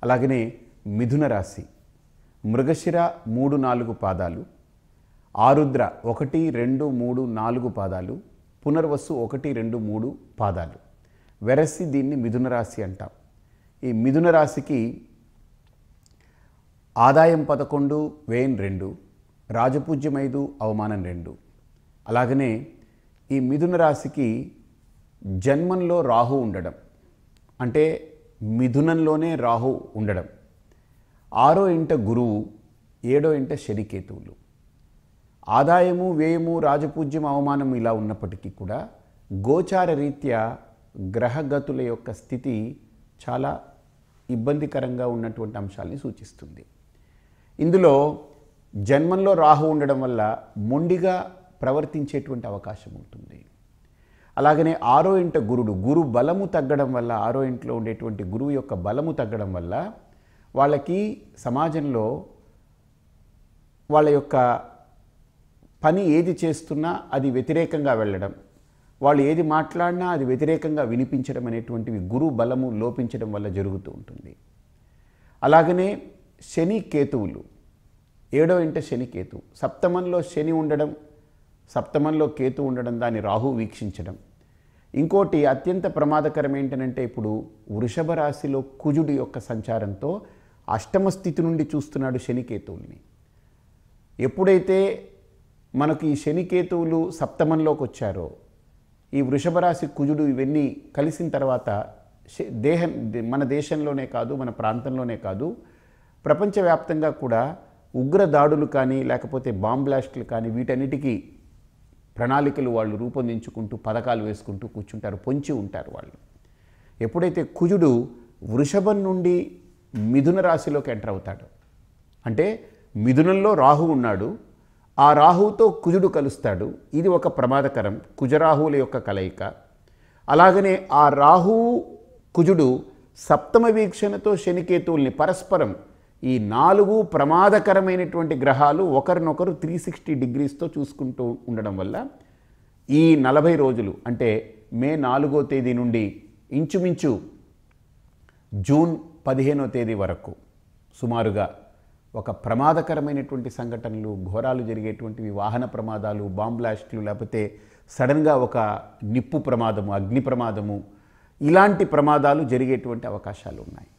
అలాగనే మిథున రాశి మృగశిర 3-4 పాదాలు, ఆరుద్ర 1, 2, 3, 4 పాదాలు, పునర్వసు 1, 2, 3 పాదాలు. వెరసి దీన్ని మిథున రాశి అంటాం. ఈ మిథున రాశికి ఆదాయం 11, వ్యయం 2, రాజపూజ్యం 5, అవమానం 2. అలాగనే ఈ మిథున రాశికి జన్మంలో రాహు ఉండడం, అంటే మిథునంలోనే రాహు ఉండడం, 6వ ఇంట గురువు, 7వ ఇంట శనికేతువులు. ఆదాయము, వ్యయము, రాజపూజ్యం, అవమానం ఇలా ఉన్నప్పటికీ కూడా గోచార రీత్యా గ్రహగతుల యొక్క స్థితి చాలా ఇబ్బందికరంగా ఉన్నటువంటి అంశాలని సూచిస్తుంది. ఇందులో జన్మంలో రాహు ఉండడం వల్ల మొండిగా ప్రవర్తించేటువంటి అవకాశం ఉంటుంది. అలాగనే 6వ ఇంట గురుడు, గురు బలము తగ్గడం వల్ల, 6వ ఇంట్లో ఉండేటువంటి గురువు యొక్క బలము తగ్గడం వల్ల వాళ్ళకి సమాజంలో వాళ్ళ యొక్క పని ఏది చేస్తున్నా అది వ్యతిరేకంగా వెళ్ళడం, వాళ్ళు ఏది మాట్లాడినా అది వ్యతిరేకంగా వినిపించడం అనేటువంటివి గురు బలము లోపించడం వల్ల జరుగుతూ ఉంటుంది. అలాగనే శని కేతువులు, 7వ ఇంట శని కేతువు, సప్తమంలో శని ఉండడం, సప్తమంలో కేతు ఉండడం, దాన్ని రాహు వీక్షించడం. ఇంకోటి అత్యంత ప్రమాదకరం ఏంటంటే ఇప్పుడు వృషభ రాశిలో కుజుడి యొక్క సంచారంతో అష్టమ స్థితి నుండి చూస్తున్నాడు శనికేతువుల్ని. ఎప్పుడైతే మనకు ఈ శనికేతువులు సప్తమంలోకి వచ్చారో, ఈ వృషభ రాశి కుజుడు ఇవన్నీ కలిసిన తర్వాత మన దేశంలోనే కాదు, మన ప్రాంతంలోనే కాదు, ప్రపంచవ్యాప్తంగా కూడా ఉగ్ర దాడులు కానీ లేకపోతే బాంబ్ బ్లాస్టులు కానీ వీటన్నిటికీ ప్రణాళికలు వాళ్ళు రూపొందించుకుంటూ పథకాలు వేసుకుంటూ కూర్చుంటారు, పొంచి ఉంటారు వాళ్ళు. ఎప్పుడైతే కుజుడు వృషభం నుండి మిథున రాశిలోకి ఎంటర్ అవుతాడు, అంటే మిథునంలో రాహు ఉన్నాడు, ఆ రాహువుతో కుజుడు కలుస్తాడు. ఇది ఒక ప్రమాదకరం, కుజరాహువుల యొక్క కలయిక. అలాగనే ఆ రాహువు కుజుడు సప్తమ వీక్షణతో శనికేతువుల్ని పరస్పరం, ఈ 4 ప్రమాదకరమైనటువంటి గ్రహాలు ఒకరినొకరు 360 డిగ్రీస్తో చూసుకుంటూ ఉండడం వల్ల ఈ 40 రోజులు, అంటే మే 4వ తేదీ నుండి ఇంచుమించు జూన్ 15వ తేదీ వరకు సుమారుగా ఒక ప్రమాదకరమైనటువంటి సంఘటనలు, ఘోరాలు జరిగేటువంటివి, వాహన ప్రమాదాలు, బాంబ్ బ్లాస్టులు, లేకపోతే సడన్గా ఒక నిప్పు ప్రమాదము, అగ్ని ప్రమాదము, ఇలాంటి ప్రమాదాలు జరిగేటువంటి అవకాశాలు ఉన్నాయి.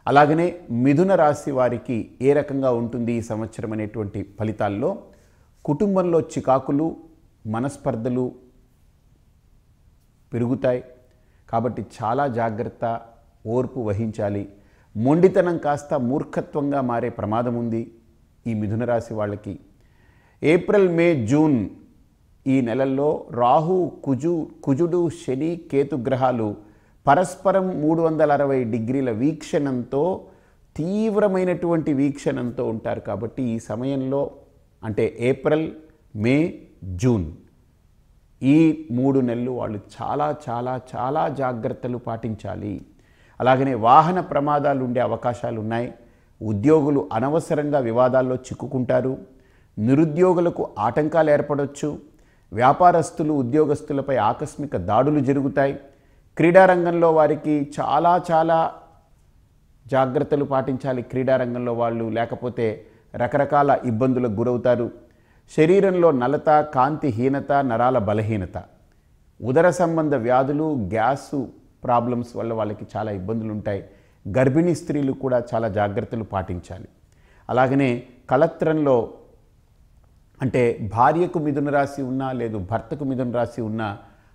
అలాగనే మిథున రాశి వారికి ఏ రకంగా ఉంటుంది ఈ సంవత్సరం అనేటువంటి ఫలితాల్లో, కుటుంబంలో చికాకులు, మనస్పర్ధలు పెరుగుతాయి. కాబట్టి చాలా జాగ్రత్త, ఓర్పు వహించాలి. మొండితనం కాస్త మూర్ఖత్వంగా మారే ప్రమాదం ఉంది ఈ మిథున రాశి వాళ్ళకి. ఏప్రిల్, మే, జూన్ ఈ నెలల్లో రాహు, కుజుడు, శని, కేతు గ్రహాలు పరస్పరం 360 డిగ్రీల వీక్షణంతో, తీవ్రమైనటువంటి వీక్షణంతో ఉంటారు. కాబట్టి ఈ సమయంలో, అంటే ఏప్రిల్, మే, జూన్ ఈ 3 నెలలు వాళ్ళు చాలా చాలా చాలా జాగ్రత్తలు పాటించాలి. అలాగనే వాహన ప్రమాదాలు ఉండే అవకాశాలు ఉన్నాయి. ఉద్యోగులు అనవసరంగా వివాదాల్లో చిక్కుకుంటారు. నిరుద్యోగులకు ఆటంకాలు ఏర్పడవచ్చు. వ్యాపారస్తులు, ఉద్యోగస్తులపై ఆకస్మిక దాడులు జరుగుతాయి. క్రీడారంగంలో వారికి చాలా చాలా జాగ్రత్తలు పాటించాలి. క్రీడారంగంలో వాళ్ళు, లేకపోతే రకరకాల ఇబ్బందులకు గురవుతారు. శరీరంలో నలత, కాంతిహీనత, నరాల బలహీనత, ఉదర సంబంధ వ్యాధులు, గ్యాసు ప్రాబ్లమ్స్ వల్ల వాళ్ళకి చాలా ఇబ్బందులు ఉంటాయి. గర్భిణీ స్త్రీలు కూడా చాలా జాగ్రత్తలు పాటించాలి. అలాగనే కళత్రంలో, అంటే భార్యకు మిథున రాశి ఉన్నా, లేదు భర్తకు మిథున రాశి ఉన్నా,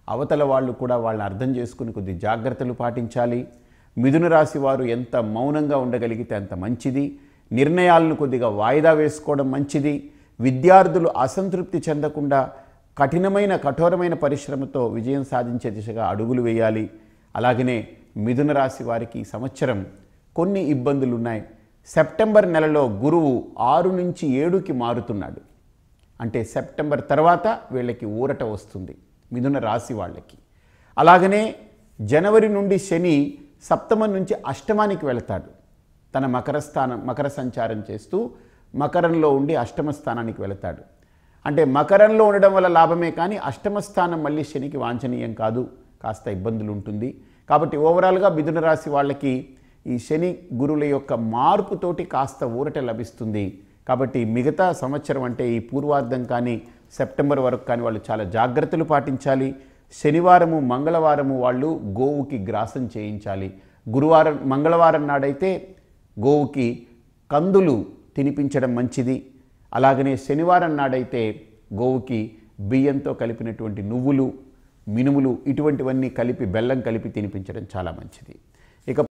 అవతల వాళ్ళు కూడా వాళ్ళని అర్థం చేసుకుని కొద్ది జాగ్రత్తలు పాటించాలి. మిథున రాశి వారు ఎంత మౌనంగా ఉండగలిగితే అంత మంచిది. నిర్ణయాలను కొద్దిగా వాయిదా వేసుకోవడం మంచిది. విద్యార్థులు అసంతృప్తి చెందకుండా కఠోరమైన పరిశ్రమతో విజయం సాధించే దిశగా అడుగులు వేయాలి. అలాగనే మిథున రాశి వారికి ఈ సంవత్సరం కొన్ని ఇబ్బందులు ఉన్నాయి. సెప్టెంబర్ నెలలో గురువు 6 నుంచి 7కి మారుతున్నాడు, అంటే సెప్టెంబర్ తర్వాత వీళ్ళకి ఊరట వస్తుంది మిథున రాశి వాళ్ళకి. అలాగనే జనవరి నుండి శని సప్తమం నుంచి అష్టమానికి వెళతాడు. తన మకర సంచారం చేస్తూ మకరంలో ఉండి అష్టమ స్థానానికి వెళతాడు. అంటే మకరంలో ఉండడం వల్ల లాభమే, కానీ అష్టమ స్థానం మళ్ళీ శనికి వాంఛనీయం కాదు, కాస్త ఇబ్బందులు ఉంటుంది. కాబట్టి ఓవరాల్గా మిథున రాశి వాళ్ళకి ఈ శని గురువుల యొక్క మార్పుతోటి కాస్త ఊరట లభిస్తుంది. కాబట్టి మిగతా సంవత్సరం అంటే ఈ పూర్వార్ధం కానీ సెప్టెంబర్ వరకు కానీ వాళ్ళు చాలా జాగ్రత్తలు పాటించాలి. శనివారము మంగళవారము వాళ్ళు గోవుకి గ్రాసం చేయించాలి. మంగళవారం నాడైతే గోవుకి కందులు తినిపించడం మంచిది. అలాగనే శనివారం నాడైతే గోవుకి బియ్యంతో కలిపినటువంటి నువ్వులు, మినుములు ఇటువంటివన్నీ కలిపి బెల్లం కలిపి తినిపించడం చాలా మంచిది.